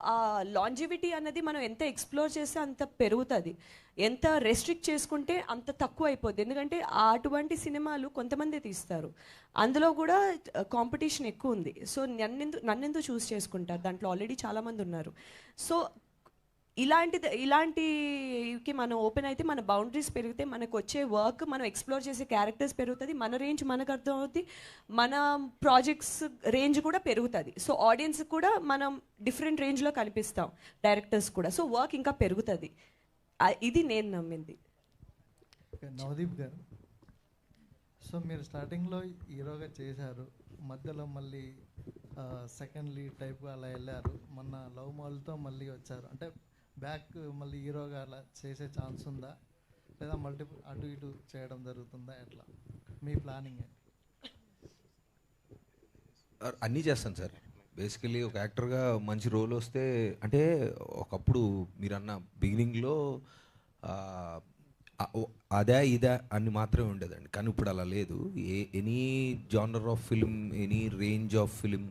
ఆ లాంజివిటీ అన్నది మనం ఎంత ఎక్స్ప్లోర్ చేస్తే అంత పెరుగుతుంది, ఎంత రెస్ట్రిక్ట్ చేసుకుంటే అంత తక్కువ అయిపోద్ది. ఎందుకంటే అటువంటి సినిమాలు కొంతమంది తీస్తారు, అందులో కూడా కాంపిటీషన్ ఎక్కువ ఉంది. సో నన్నెందుకు చూస్ చేసుకుంటారు, దాంట్లో ఆల్రెడీ చాలామంది ఉన్నారు. సో ఇలాంటికి మనం ఓపెన్ అయితే మన బౌండరీస్ పెరిగితే మనకు వచ్చే వర్క్, మనం ఎక్స్ప్లోర్ చేసే క్యారెక్టర్స్ పెరుగుతుంది, మన రేంజ్ మనకు అర్థం అవుతుంది, మన ప్రాజెక్ట్స్ రేంజ్ కూడా పెరుగుతుంది. సో ఆడియన్స్ కూడా మనం డిఫరెంట్ రేంజ్లో కనిపిస్తాం, డైరెక్టర్స్ కూడా. సో వర్క్ ఇంకా పెరుగుతుంది. ఇది నేను నమ్మింది. నవదీప్ గారు, సో మీరు స్టార్టింగ్లో హీరోగా చేశారు, మధ్యలో మళ్ళీ సెకండ్ లీడ్ టైప్ అలా వెళ్ళారు, మొన్న లవ్ మాల్తో మళ్ళీ వచ్చారు. అంటే బ్యాక్ మళ్ళీ హీరోగా అలా చేసే ఛాన్స్ ఉందా, లేదా మల్టిపుల్ అటు ఇటు చేయడం జరుగుతుందా, ఎట్లా మీ ప్లానింగ్ ఏంటి? అన్నీ చేస్తాను సార్. బేసికలీ ఒక యాక్టర్గా మంచి రోల్ వస్తే, అంటే ఒకప్పుడు మీరు అన్న బిగినింగ్లో అదే ఇదే అని మాత్రమే ఉండేదండి, కానీ ఇప్పుడు అలా లేదు. Any genre of film, any range of film,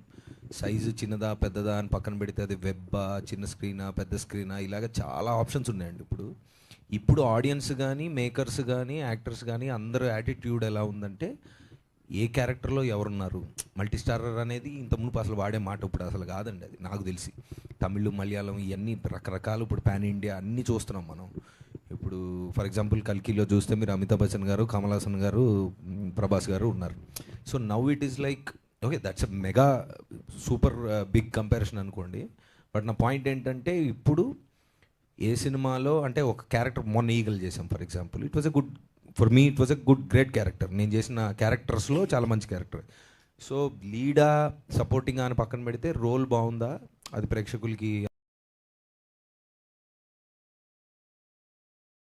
size చిన్నదా పెద్దదా అని పక్కన పెడితే అది వెబ్బా, చిన్న స్క్రీనా పెద్ద స్క్రీనా, ఇలాగ చాలా ఆప్షన్స్ ఉన్నాయండి. ఇప్పుడు ఆడియన్స్ కానీ, మేకర్స్ కానీ, యాక్టర్స్ కానీ అందరూ యాటిట్యూడ్ ఎలా ఉందంటే, ఏ క్యారెక్టర్లో ఎవరున్నారు, మల్టీ స్టారర్ అనేది ఇంతకుముందు అసలు వాడే మాట ఇప్పుడు అసలు కాదండి. అది నాకు తెలిసి తమిళ్, మలయాళం ఇవన్నీ రకరకాలు ఇప్పుడు పాన్ ఇండియా అన్నీ చూస్తున్నాం మనం. ఇప్పుడు ఫర్ ఎగ్జాంపుల్ కల్కిలో చూస్తే మీరు అమితాబ్ బచ్చన్ గారు, కమల్ హాసన్ గారు, ప్రభాస్ గారు ఉన్నారు. So now it is like okay, that's a mega super big comparison అనుకోండి. బట్ నా పాయింట్ ఏంటంటే, ఇప్పుడు ఏ సినిమాలో అంటే ఒక క్యారెక్టర్ మొన్న ఈగల్ చేసాం for example, it was a good for me, it was a good great character. నేను చేసిన క్యారెక్టర్స్లో చాలా మంచి క్యారెక్టర్. సో లీడా సపోర్టింగ్ అని పక్కన పెడితే రోల్ బాగుందా, అది ప్రేక్షకులకి